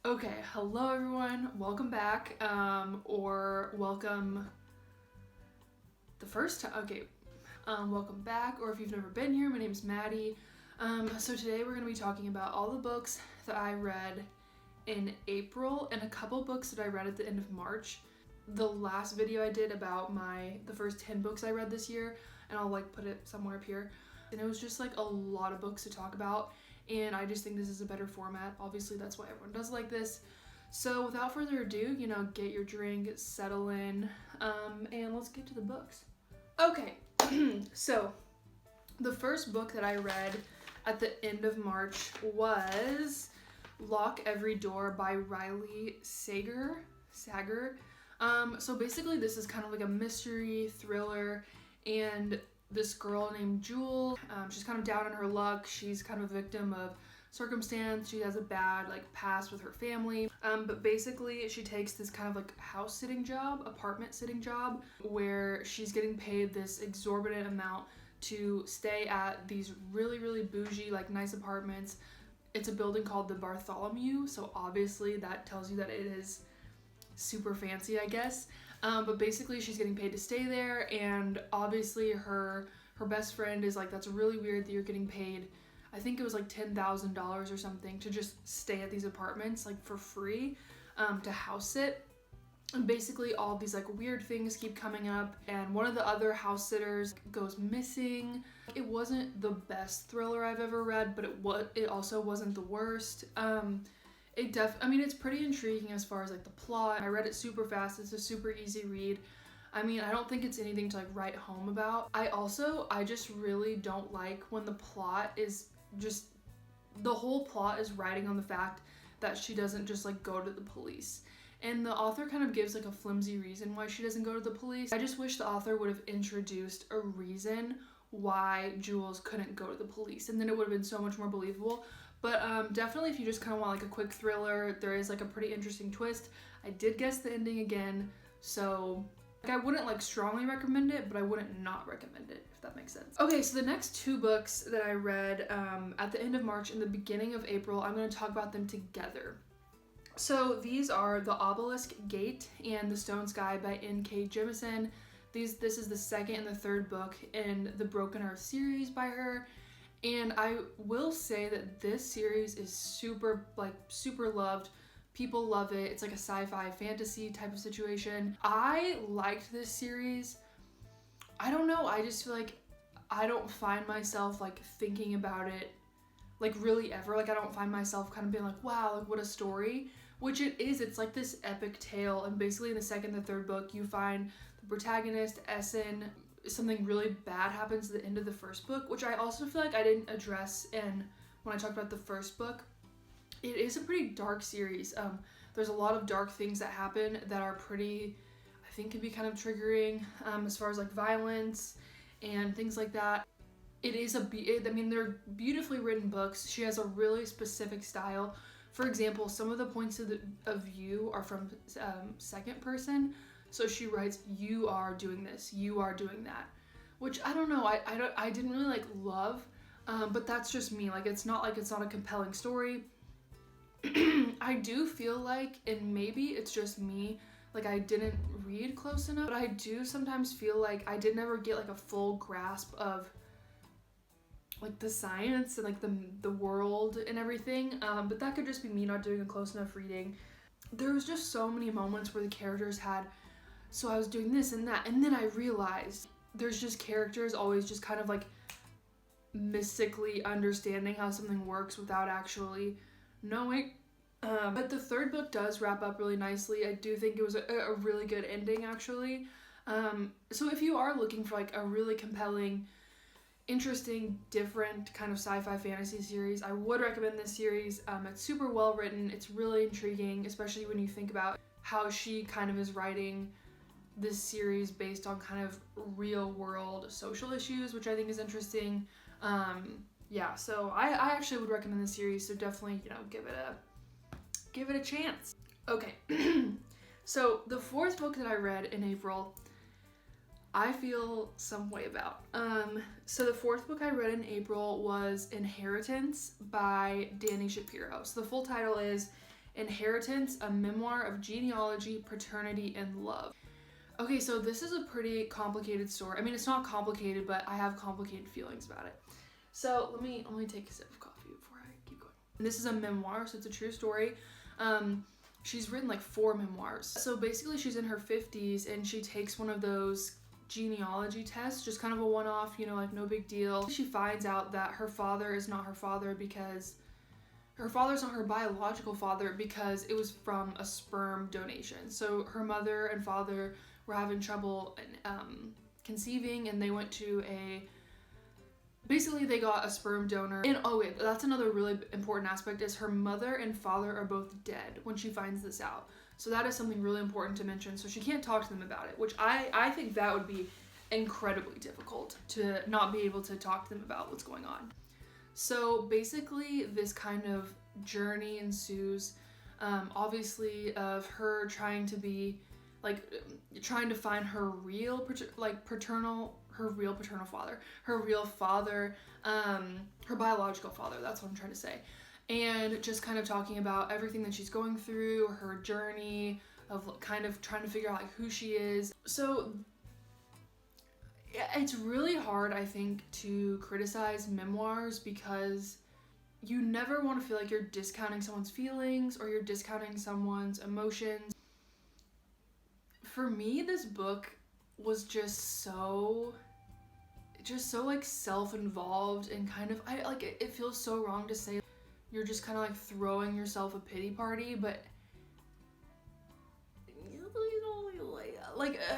Okay, hello everyone, welcome back, or welcome the first time, okay, welcome back, or if you've never been here, my name's Maddie. So today we're going to be talking about all the books that I read in April, and a couple books that I read at the end of March. The last video I did about the first 10 books I read this year, and I'll put it somewhere up here, and it was just a lot of books to talk about. And I just think this is a better format. Obviously, that's why everyone does like this. So without further ado, get your drink, settle in, and let's get to the books. Okay, so the first book that I read at the end of March was Lock Every Door by Riley Sagar. So basically this is kind of like a mystery thriller, and this girl named Jule, she's kind of down on her luck. She's kind of a victim of circumstance. She has a bad past with her family, but basically she takes this kind of house sitting job, apartment sitting job, where she's getting paid this exorbitant amount to stay at these really bougie nice apartments. It's a building called the Bartholomew, so obviously that tells you that it is super fancy, I guess. But basically she's getting paid to stay there, and obviously her best friend is that's really weird that you're getting paid, I think it was $10,000 or something, to just stay at these apartments for free, to house sit. And basically all these weird things keep coming up, and one of the other house sitters goes missing. It wasn't the best thriller I've ever read, but it also wasn't the worst. It's pretty intriguing as far as the plot. I read it super fast. It's a super easy read. I don't think it's anything to write home about. I just really don't like when the plot is just, the whole plot is riding on the fact that she doesn't just go to the police. And the author kind of gives a flimsy reason why she doesn't go to the police. I just wish the author would have introduced a reason why Jules couldn't go to the police, and then it would have been so much more believable. But definitely if you just kind of want a quick thriller, there is a pretty interesting twist. I did guess the ending again, so I wouldn't strongly recommend it, but I wouldn't not recommend it, if that makes sense. Okay, so the next two books that I read at the end of March and the beginning of April, I'm going to talk about them together. So these are The Obelisk Gate and The Stone Sky by N.K. Jemisin. This is the second and the third book in the Broken Earth series by her. And I will say that this series is super loved. People love it. It's a sci-fi fantasy type of situation. I liked this series. I don't know, I just feel I don't find myself thinking about it really ever. I don't find myself kind of being wow, what a story. Which it is. It's this epic tale, and basically in the second and the third book you find the protagonist, Essen. Something really bad happens at the end of the first book, which I also feel I didn't address when I talked about the first book. It is a pretty dark series. There's a lot of dark things that happen that are pretty, I think, can be kind of triggering, as far as violence and things like that. They're beautifully written books. She has a really specific style. For example, some of the points of view are from second person. So she writes, you are doing this, you are doing that, which I don't know, I didn't really love, but that's just me. It's not a compelling story. I do feel and maybe it's just me, I didn't read close enough, but I do sometimes feel I did never get a full grasp of the science and the world and everything, but that could just be me not doing a close enough reading. There was just so many moments where the characters had, so I was doing this and that, and then I realized there's just characters always just kind of mystically understanding how something works without actually knowing. But the third book does wrap up really nicely. I do think it was a really good ending, actually. So if you are looking for a really compelling, interesting, different kind of sci-fi fantasy series, I would recommend this series. It's super well written. It's really intriguing, especially when you think about how she kind of is writing this series based on kind of real world social issues, which I think is interesting. Yeah, so I actually would recommend this series, so definitely, give it a chance. Okay, so the fourth book that I read in April, I feel some way about. So the fourth book I read in April was Inheritance by Dani Shapiro. So the full title is Inheritance, a Memoir of Genealogy, Paternity, and Love. Okay, so this is a pretty complicated story. I mean, it's not complicated, but I have complicated feelings about it. So let me take a sip of coffee before I keep going. And this is a memoir, so it's a true story. She's written like 4 memoirs. So basically she's in her 50s and she takes one of those genealogy tests, just kind of a one-off, you know, like no big deal. She finds out that her father is not her father because her father's not her biological father because it was from a sperm donation. So her mother and father were having trouble conceiving, and they went to basically they got a sperm donor. And oh wait, that's another really important aspect, is her mother and father are both dead when she finds this out. So that is something really important to mention. So she can't talk to them about it, which I think that would be incredibly difficult, to not be able to talk to them about what's going on. So basically this kind of journey ensues, obviously, of her trying to be trying to find her real paternal father, her real father, her biological father, that's what I'm trying to say. And just kind of talking about everything that she's going through, her journey of kind of trying to figure out like who she is. So it's really hard, I think, to criticize memoirs because you never want to feel like you're discounting someone's feelings or you're discounting someone's emotions. For me, this book was just so like self-involved, and kind of, it feels so wrong to say you're just kind of like throwing yourself a pity party, but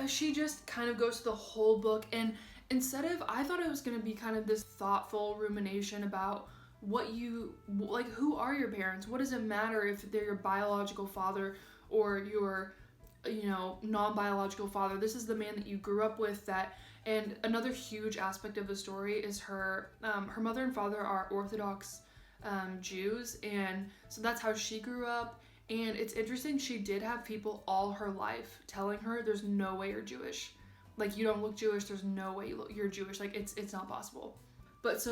she just kind of goes to the whole book, and instead of, I thought it was going to be kind of this thoughtful rumination about who are your parents? What does it matter if they're your biological father or your, you know, non-biological father? This is the man that you grew up with. And another huge aspect of the story is her mother and father are Orthodox Jews, and so that's how she grew up. And it's interesting, she did have people all her life telling her there's no way you're Jewish. Like, you don't look Jewish, there's no way you're Jewish. Like, it's not possible. But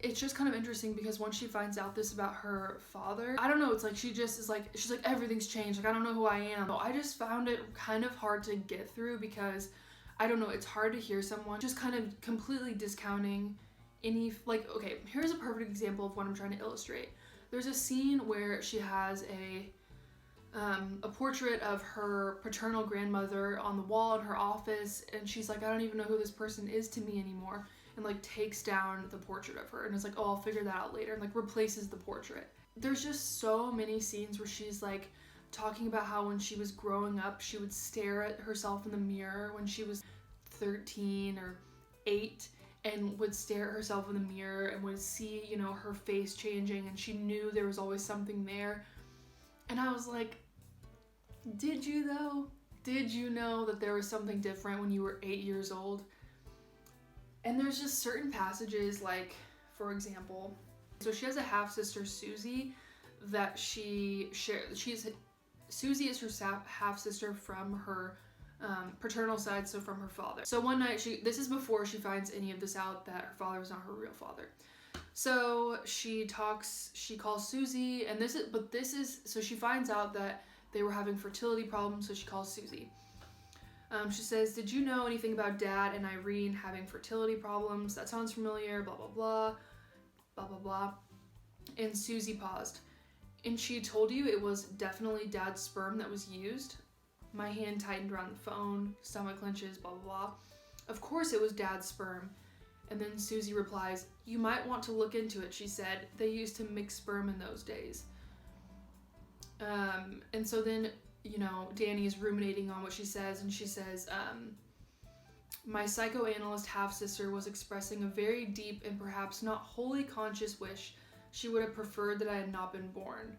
it's just kind of interesting because once she finds out this about her father, I don't know, it's like she's like everything's changed, like I don't know who I am. So I just found it kind of hard to get through because I don't know, it's hard to hear someone just kind of completely discounting any, like, okay, here's a perfect example of what I'm trying to illustrate. There's a scene where she has a portrait of her paternal grandmother on the wall in her office, and she's like, I don't even know who this person is to me anymore, and like takes down the portrait of her and is like, oh, I'll figure that out later, and like replaces the portrait. There's just so many scenes where she's like talking about how when she was growing up, she would stare at herself in the mirror when she was 13 or 8, and would stare at herself in the mirror and would see, you know, her face changing, and she knew there was always something there. And I was like, did you though? Did you know that there was something different when you were 8 years old? And there's just certain passages, like, for example, so she has a half-sister, Susie, that she shares. Susie is her half-sister from her paternal side, so from her father. So one night, this is before she finds any of this out, that her father was not her real father. So she calls Susie, and so she finds out that they were having fertility problems, so she calls Susie. She says, did you know anything about Dad and Irene having fertility problems? That sounds familiar, blah, blah, blah, blah, blah, blah. And Susie paused. And she told you it was definitely Dad's sperm that was used? My hand tightened around the phone, stomach clenches, blah, blah, blah. Of course it was Dad's sperm. And then Susie replies, you might want to look into it, she said. They used to mix sperm in those days. And so then, you know, Dani is ruminating on what she says, and she says, my psychoanalyst half-sister was expressing a very deep and perhaps not wholly conscious wish she would have preferred that I had not been born.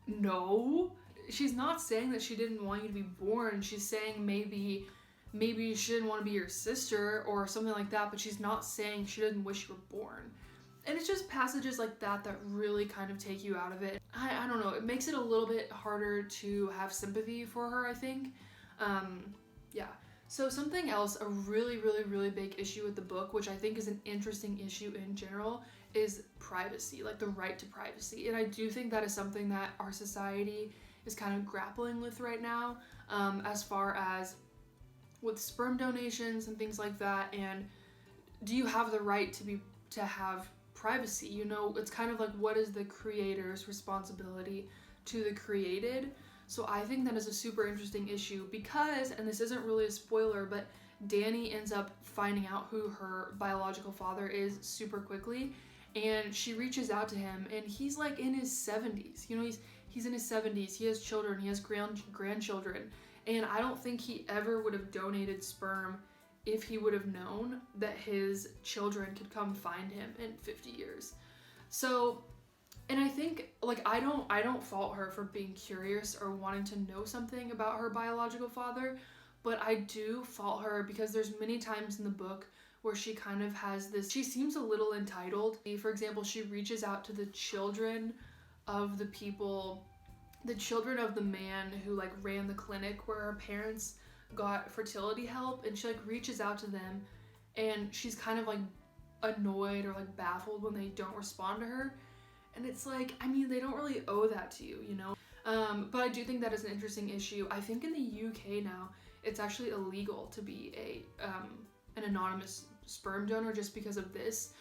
No, she's not saying that she didn't want you to be born. She's saying maybe she didn't want to be your sister or something like that, but she's not saying she didn't wish you were born. And it's just passages like that that really kind of take you out of it. I don't know, it makes it a little bit harder to have sympathy for her, I think. Yeah. So something else, a really, really, really big issue with the book, which I think is an interesting issue in general, is privacy, like the right to privacy. And I do think that is something that our society is kind of grappling with right now, as far as with sperm donations and things like that. And do you have the right to have privacy? You know, it's kind of like, what is the creator's responsibility to the created? So I think that is a super interesting issue because, and this isn't really a spoiler, but Dani ends up finding out who her biological father is super quickly, and she reaches out to him, and he's like in his 70s. You know, he's in his 70s. He has children. He has grandchildren, and I don't think he ever would have donated sperm if he would have known that his children could come find him in 50 years. So, and I think, like, I don't fault her for being curious or wanting to know something about her biological father, but I do fault her because there's many times in the book where she kind of has this, she seems a little entitled. For example, she reaches out to the children of the people, the children of the man who like ran the clinic where her parents got fertility help, and she like reaches out to them, and she's kind of like annoyed or like baffled when they don't respond to her. And it's like, I mean, they don't really owe that to you, you know? But I do think that is an interesting issue. I think in the UK now, it's actually illegal to be an anonymous sperm donor just because of this.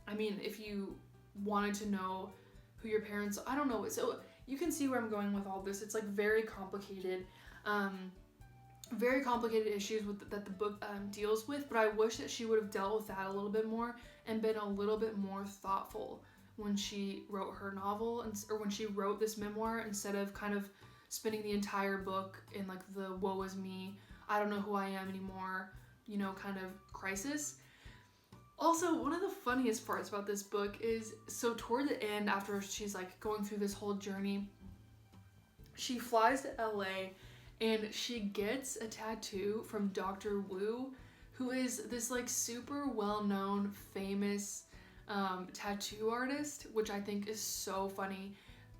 I mean, if you wanted to know who your parents, I don't know. So you can see where I'm going with all this. It's like very complicated issues that the book deals with, but I wish that she would have dealt with that a little bit more and been a little bit more thoughtful when she wrote her novel, or when she wrote this memoir, instead of kind of spending the entire book in like the woe is me, I don't know who I am anymore, you know, kind of crisis. Also, one of the funniest parts about this book is, so toward the end, after she's like going through this whole journey, she flies to LA and she gets a tattoo from Dr. Wu, who is this like super well-known, famous tattoo artist, which I think is so funny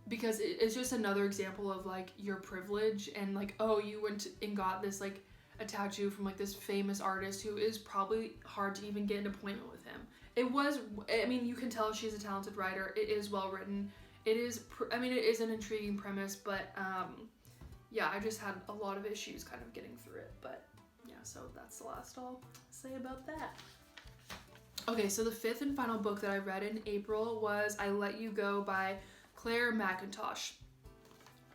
because it's just another example of like your privilege and like, oh, you went and got this like a tattoo from like this famous artist who is probably hard to even get an appointment with him. I mean, you can tell she's a talented writer. It is well written. It is an intriguing premise, but yeah, I just had a lot of issues kind of getting through it. But yeah, so that's the last I'll say about that. Okay, so the fifth and final book that I read in April was I Let You Go by Clare Mackintosh.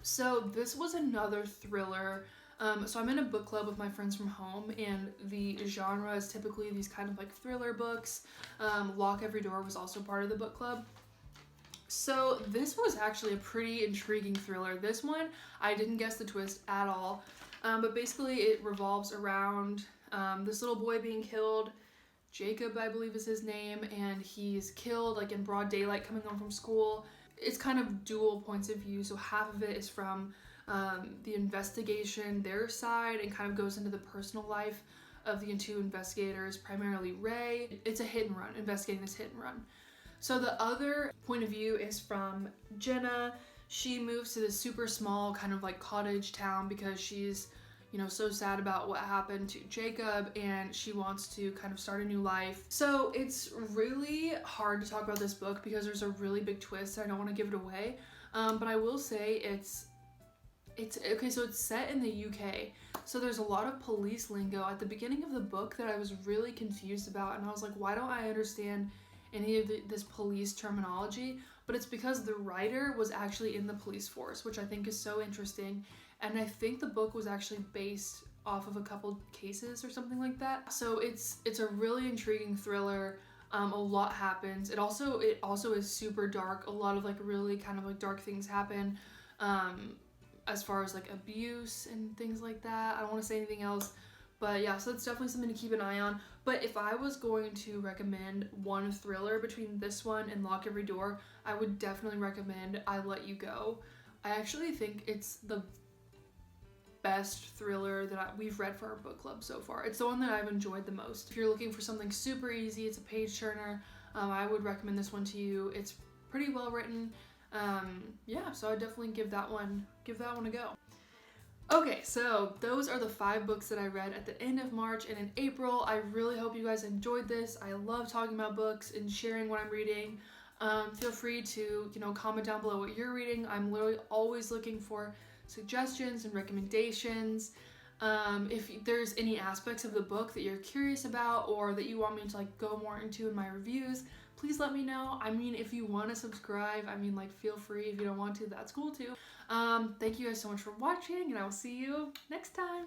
So this was another thriller. So I'm in a book club with my friends from home, and the genre is typically these kind of like thriller books. Lock Every Door was also part of the book club. So this was actually a pretty intriguing thriller. This one, I didn't guess the twist at all. But basically it revolves around this little boy being killed. Jacob, I believe is his name, and he's killed like in broad daylight coming home from school. It's kind of dual points of view, so half of it is from the investigation, their side, and kind of goes into the personal life of the two investigators, primarily Ray. It's a hit and run, investigating this hit and run. So the other point of view is from Jenna. She moves to this super small kind of like cottage town because she's, you know, so sad about what happened to Jacob, and she wants to kind of start a new life. So it's really hard to talk about this book because there's a really big twist. I don't want to give it away, but I will say it's okay. So it's set in the UK, so there's a lot of police lingo at the beginning of the book that I was really confused about, and I was like, why don't I understand any of this police terminology? But it's because the writer was actually in the police force, which I think is so interesting. And I think the book was actually based off of a couple cases or something like that. So it's a really intriguing thriller. A lot happens. It also is super dark. A lot of like really kind of like dark things happen, as far as like abuse and things like that. I don't want to say anything else, but yeah, so it's definitely something to keep an eye on. But if I was going to recommend one thriller between this one and Lock Every Door, I would definitely recommend I Let You Go. I actually think it's the best thriller that we've read for our book club so far. It's the one that I've enjoyed the most. If you're looking for something super easy, it's a page turner, I would recommend this one to you. It's pretty well written. Yeah, so I definitely give that one a go. Okay, so those are the 5 books that I read at the end of March and in April. I really hope you guys enjoyed this. I love talking about books and sharing what I'm reading. Feel free to, comment down below what you're reading. I'm literally always looking for suggestions and recommendations. If there's any aspects of the book that you're curious about or that you want me to go more into in my reviews, please let me know. I mean, if you want to subscribe, feel free. If you don't want to, that's cool too. Thank you guys so much for watching, and I will see you next time.